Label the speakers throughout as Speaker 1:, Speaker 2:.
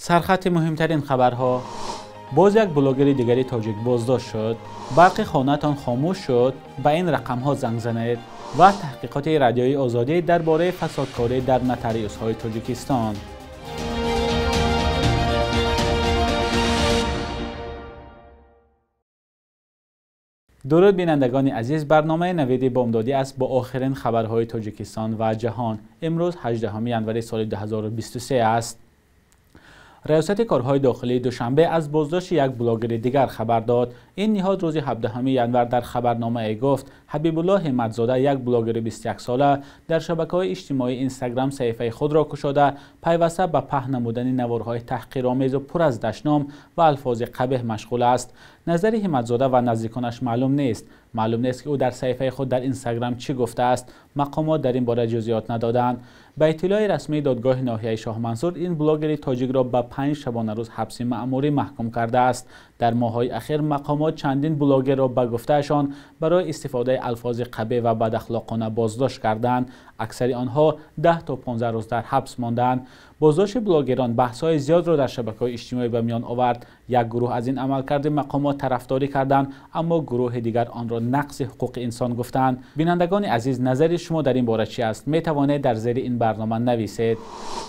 Speaker 1: سرخط مهمترین خبرها: باز یک بلاگر دیگری تاجیک بازداشت شد، برق خانه‌تان خاموش شد، به این رقم‌ها زنگ زنید و تحقیقات رادیویی آزادی درباره فسادکاری در نوتاریوس‌های تاجیکستان. درود بینندگان عزیز، برنامه نوید بامدادی است با آخرین خبرهای تاجیکستان و جهان. امروز 18 ژانویه سال 2023 است. ریاست کارهای داخلی دوشنبه از بازداشت یک بلاگر دیگر خبر داد. این نهاد روز 17 ژانویه در خبرنامه ای گفت حبیب الله همت‌زاده، یک بلاگر 21 ساله، در شبکه‌های اجتماعی اینستاگرام صفحه خود را گشوده پیوسته به پهن نمودن نوارهای تحقیرآمیز و پر از دشنام و الفاظ قبیح مشغول است. نظر همت‌زاده و نزدیکانش معلوم نیست که او در صفحه خود در اینستاگرام چی گفته است. مقامات در این باره جزئیات ندادند. به اطلاع رسمی دادگاه ناحیه شاه منصور، این بلاگر تاجیک را به 5 شبانه روز حبس مأموری محکوم کرده است. در ماه‌های اخیر مقامات چندین بلاگر را به گفتهشان برای استفاده الفاظ قبیح و بداخلاقانه بازداشت کردند. اکثر آنها 10 تا 15 روز در حبس ماندند. بازداشت بلاگران بحث‌های زیاد را در شبکه‌های اجتماعی به میان آورد. یک گروه از این عملکرد مقامات طرفداری کردند، اما گروه دیگر آن را نقض حقوق انسان گفتند. بینندگان عزیز، نظر شما در این باره چی است؟ می توانید در زیر این برنامه نویسید.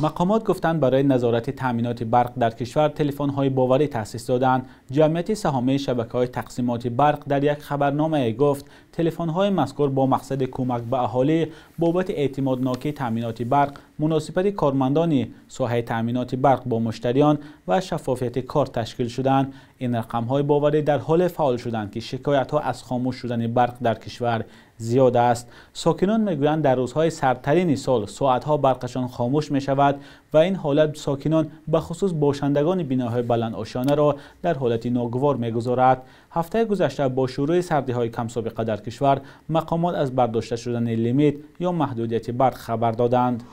Speaker 1: مقامات گفتند برای نظارت تامینات برق در کشور تلفن‌های باوری تأسیس دادند. جمعیت سهامی شبکه‌های تقسیمات برق در یک خبرنامه گفت تلفن‌های مذکور با مقصد کمک به اهالی بابت اعتمادناکی تامینات برق، مناسبت کارمندان ساحه تامینات برق با مشتریان و شفافیت کار تشکیل شدند. این رقم‌های باوری در حال فعال شدند که شکایت‌ها از خاموش شدن برق در کشور زیاد است. ساکنان میگویند در روزهای سردترین سال ساعت‌ها برقشان خاموش می‌شود و این حالت ساکنان به خصوص باشندگان بناهای بلند آشیانه را در حالت ناگوار می‌گذارد. هفته گذشته با شروع سردی‌های کم سابقه در کشور، مقامات از برداشته شدن لیمیت یا محدودیت برق خبر دادند.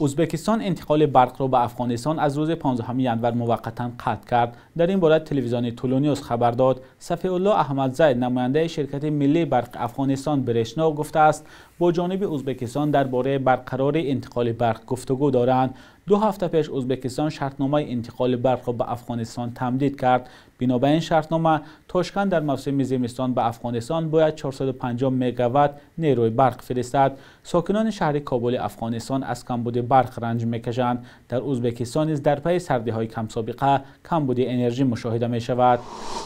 Speaker 1: ازبکستان انتقال برق را به افغانستان از روز 15 ژانویه موقتا قطع کرد. در این باره تلویزیون تولونیوس خبر داد. صفی الله احمدزی، نماینده شرکت ملی برق افغانستان برشنا، گفته است با جانب ازبکستان درباره برقراری انتقال برق گفتگو دارند. 2 هفته پیش ازبکستان شرطنامه انتقال برق را به افغانستان تمدید کرد. بنابر این شرطنامه تاشکند در موسم زمستان به افغانستان باید 450 مگاوات نیروی برق فرستد. ساکنان شهر کابل افغانستان از کمبود برق رنج میکشند. در ازبکستان نیز در پی سردی‌های کم سابقه کمبود انرژی مشاهده می شود.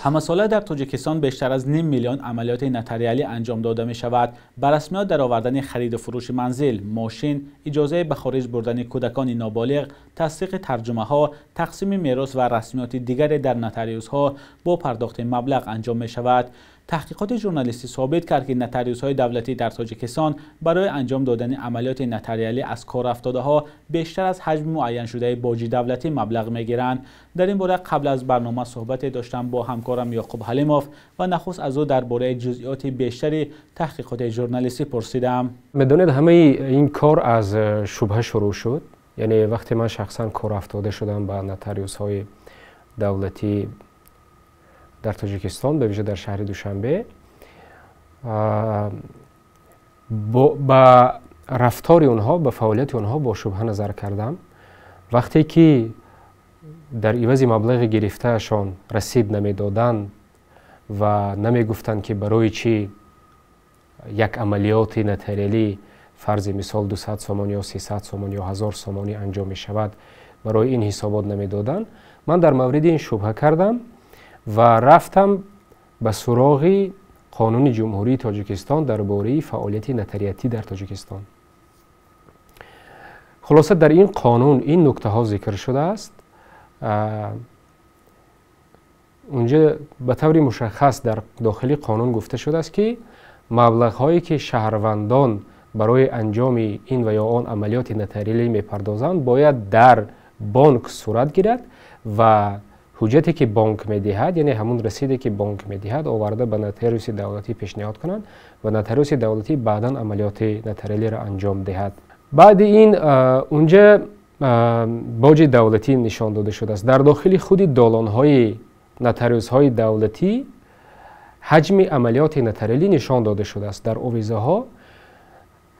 Speaker 1: همه ساله در تاجیکستان بیشتر از 5 میلیون عملیات نتریالی انجام داده می شود. به رسمیات در آوردن خرید و فروش منزل، ماشین، اجازه به خارج بردن کودکان نابالغ، تصدیق ترجمه ها، تقسیم میراث و رسمیات دیگر در نتاریوس ها با پرداخت مبلغ انجام می شود. تحقیقات ژورنالیستی ثابت کرد که نتاریوس های دولتی در تاجیکستان برای انجام دادن عملیات نتریالی از کار افتاده ها بیشتر از حجم معین شده باج دولتی مبلغ می گیرند. در این باره قبل از برنامه صحبت داشتم با همکارم یعقوب حلیموف و نخست از او درباره جزئیات بیشتری تحقیقات ژورنالیستی پرسیدم.
Speaker 2: میدونید همه این کار از شبهه شروع شد. یعنی وقتی من شخصا کار افتاده شدم با نتاریوس های دولتی در تاجیکستان، به ویژه در شهر دوشنبه، با رفتار اونها، با فعالیت اونها با شبهه نظر کردم. وقتی که در عوض مبلغ گرفتهشان رسید نمیدادند و نمیگفتند که برای چی یک عملیات نتریالی فرض مثال 200 سومانی یا 300 سومانی یا 1000 سومانی انجام می شود، برای این حسابات نمیدادند، من در مورد این شبهه کردم و رفتم به سراغ قانون جمهوری تاجیکستان درباره فعالیت نتریاتی در تاجیکستان. خلاصه در این قانون این نکته ها ذکر شده است. اونجا به طور مشخص در داخل قانون گفته شده است که مبلغ هایی که شهروندان برای انجام این و یا آن عملیات نتریالی میپردازند باید در بانک صورت گیرد و حجتی که بانک میدهد، یعنی همون رسیدی که بانک میدهد، آورده به نتاریوس دولتی پیشنهاد کنند و نتاریوس دولتی بعدا عملیات نتریالی را انجام دهد. بعد این اونجا باج دولتی نشان داده شده است. در داخل خود دالان های نتاریوس های دولتی حجم عملیات نتریالی نشان داده شده است. در آویزه ها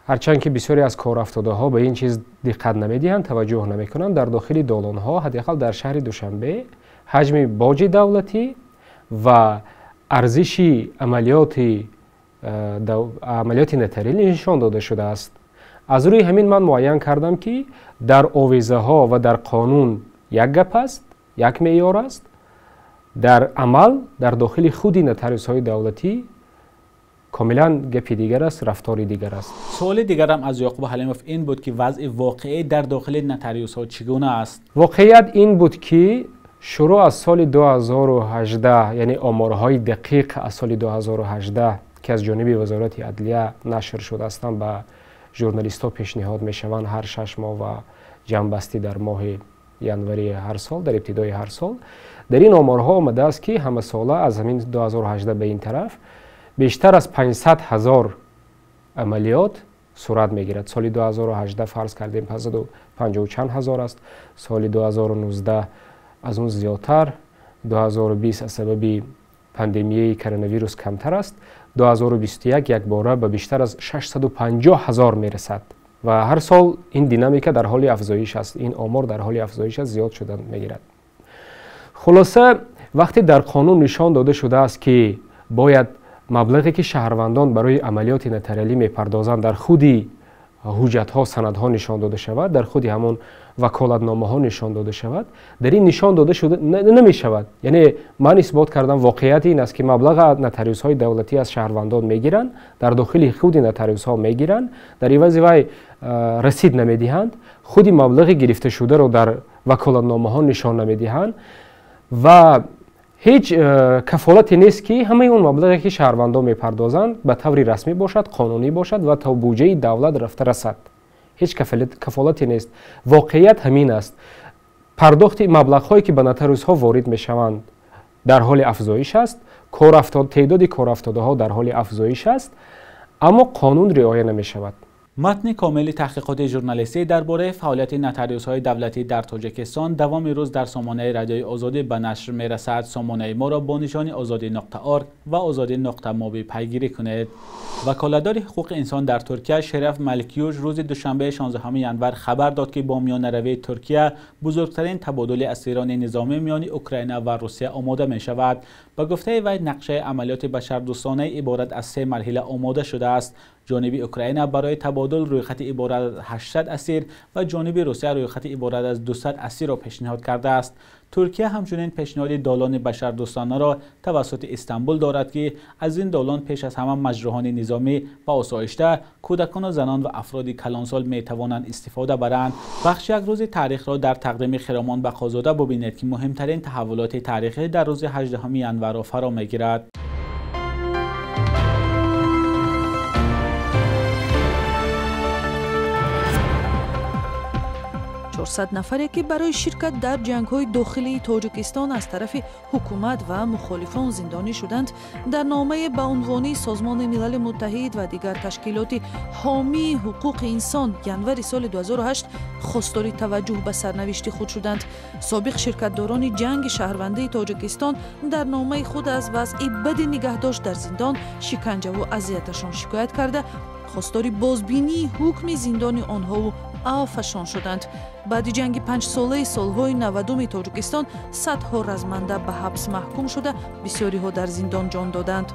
Speaker 2: هرچند که بسیاری از کارافتاده‌ها به این چیز دقت نمی‌دهند، توجه نمی‌کنند، در داخل دالان‌ها حداقل در شهر دوشنبه حجم باج دولتی و ارزش عملیات نتریلی نشان داده شده است. از روی همین من معین کردم که در آویزه‌ها و در قانون یک گپ است، یک معیار است، در عمل در داخل خود نتریس‌های دولتی کاملا گپی دیگر است، رفتاری دیگر است.
Speaker 1: سوال دیگرم از یعقوب حلیموف این بود که وضع واقعی در داخل نتریوس‌ها چگونه است؟
Speaker 2: واقعیت این بود که شروع از سال 2018 یعنی آمارهای دقیق از سال 2018 که از جانب وزارت عدلیه نشر شده هستند به ژورنالیست‌ها پیشنهاد می‌شوند هر 6 ماه و جمع‌بستی در ماه ینوری هر سال، در ابتدای هر سال. در این آمارها آمده است که همه ساله از همین 2018 به این طرف بیشتر از 500,000 عملیات صورت میگیرد. سال 2018 فرض کردیم 550 چند هزار است، سال 2019 از اون زیادتر، 2020 از سبب پاندمی کرونا ویروس کمتر است، 2021 یک باره به بیشتر از 650,000 میرسد و هر سال این دینامیکا در حال افزایش است، این آمار در حال افزایش است، زیاد شدن میگیرد. خلاصه وقتی در قانون نشان داده شده است که باید مبلغی که شهروندان برای عملیات نتریلی میپردازند در خودی حجت ها سند ها نشان داده شود، در خودی همون وکالتنامه ها نشان داده شود، در این نشان داده شده نمی شود. یعنی من اثبات کردم واقعیت این است که مبلغ نتریوس های دولتی از شهروندان میگیرند، در داخل خود نتریوس ها میگیرند، در عوض وی رسید نمیدهند، خودی مبلغ گرفته شده رو در وکالتنامه ها نشان نمیدهند و هیچ کفالتی نیست که همه اون مبلغی که شهروندان میپردازند به طور رسمی باشد، قانونی باشد و تا بودجه دولت رفته رسد. هیچ کفالتی نیست. واقعیت همین است. پرداخت مبلغ‌هایی که به نتریوس‌ها وارد میشوند در حال افزایش است، تعداد کارافتاده‌ها در حال افزایش است، اما قانون رعایت نمی‌شود.
Speaker 1: متن کامل تحقیقات ژورنالیستی درباره فعالیت نتریوس‌های دولتی در تاجیکستان دوام روز در سامانه رادیوی آزادی به نشر می‌رسد. سامانه ما را با نشان azadi.org و azadi.mobi پیگیری کنید. وکالتدار حقوق انسان در ترکیه شرف ملکیوش روز دوشنبه 16 ینور خبر داد که با میانروی ترکیه بزرگترین تبادل اسیران نظامی میان اوکراین و روسیه آماده می شود. با گفته وی نقشه عملیات بشردوستانه عبارت از 3 مرحله آماده شده است. جانب اوکراین برای تبادل روی خط عبارت از 800 اسیر و جانب روسیه روی خط عبارت از 200 اسیر را پیشنهاد کرده است. ترکیه همچنین پیشنهاد دالان بشردوستانه را توسط استانبول دارد که از این دالان پیش از همه مجروحان نظامی و آسایشته، کودکان و زنان و افراد کلانسال می توانند استفاده برند. بخش یک روز تاریخ را در تقدیم خرامان بقازاده ببینید که مهمترین تحولات تاریخی در روز 18 ینور را فرا میگیرد.
Speaker 3: 400 نفری که برای شرکت در جنگ‌های داخلی تاجیکستان از طرف حکومت و مخالفان زندانی شدند، در نامه به عنوان سازمان ملل متحد و دیگر تشکیلات حامی حقوق انسان ینور سال 2008 خواستار توجه به سرنوشت خود شدند. سابق شرکتداران جنگ شهروندی تاجیکستان در نامه خود از وضع بد نگهداشت در زندان، شکنجه و اذیتشان شکایت کرده، خواستار بازبینی حکم زندان آنها و عفوشان شدند. بعد جنگ 5 ساله سالهای 90 تاجیکستان صدها رزمنده به حبس محکوم شده، بسیاری ها در زندان جان دادند.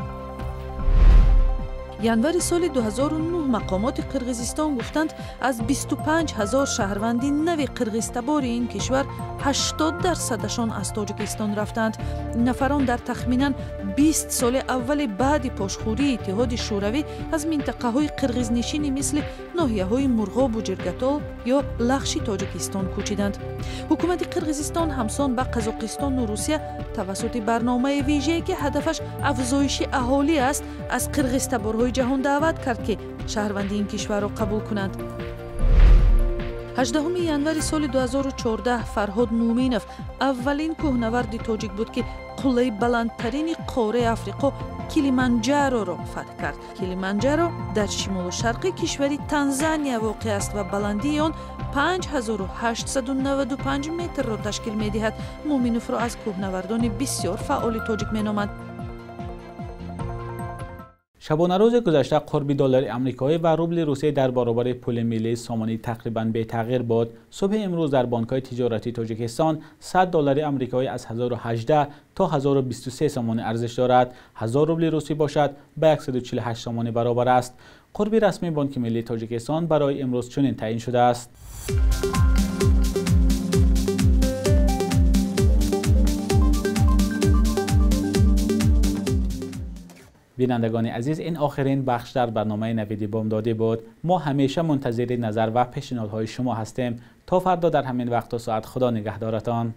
Speaker 3: ینور سال 2009 مقامات قرقیزستان گفتند از 25,000 شهروندی نو قرقیزتبار این کشور 80% از تاجیکستان رفتند. نفران در تخمیناً 20 سال اول بعد پاشخوری اتحاد شوروی از منطقه های قرقیزنشینی مثل ناحیه های مرغاب و جرگتال یا لخشی تاجیکستان کوچیدند. حکومت قرقیزستان همسان با قزاقستان و روسیه توسط برنامه ویژه‌ای که هدفش افزایش اهالی است از قرقیزتبارهای جهان دعوت کرد که شهروندی این کشور را قبول کنند. 18 ینور سال 2014 فرهاد مومینوف اولین کوهنورد تاجیک بود که قله بلندترین قاره افریقا کلیمانجارو را فتح کرد. کلیمانجارو در شمال و شرق کشور تانزانیا واقع است و بلندی آن 5895 متر را تشکیل می دهد. مومینوف را از کوهنوردان بسیار فعال تاجیک می نامند.
Speaker 1: شبانه روز گذشته قرب دلار آمریکایی و روبل روسیه در برابر پول ملی سامانی تقریباً به تغییر بود. صبح امروز در بانک‌های تجارتی تاجیکستان 100 دلار آمریکایی از 1018 تا 1023 سامانی ارزش دارد. 1000 روبل روسی باشد به 148 سامانی برابر است. قرب رسمی بانک ملی تاجیکستان برای امروز چنین تعیین شده است. بینندگان عزیز، این آخرین بخش در برنامه نوید بامدادی بود. ما همیشه منتظر نظر و پیشنهادهای شما هستیم. تا فردا در همین وقت و ساعت، خدا نگهدارتان.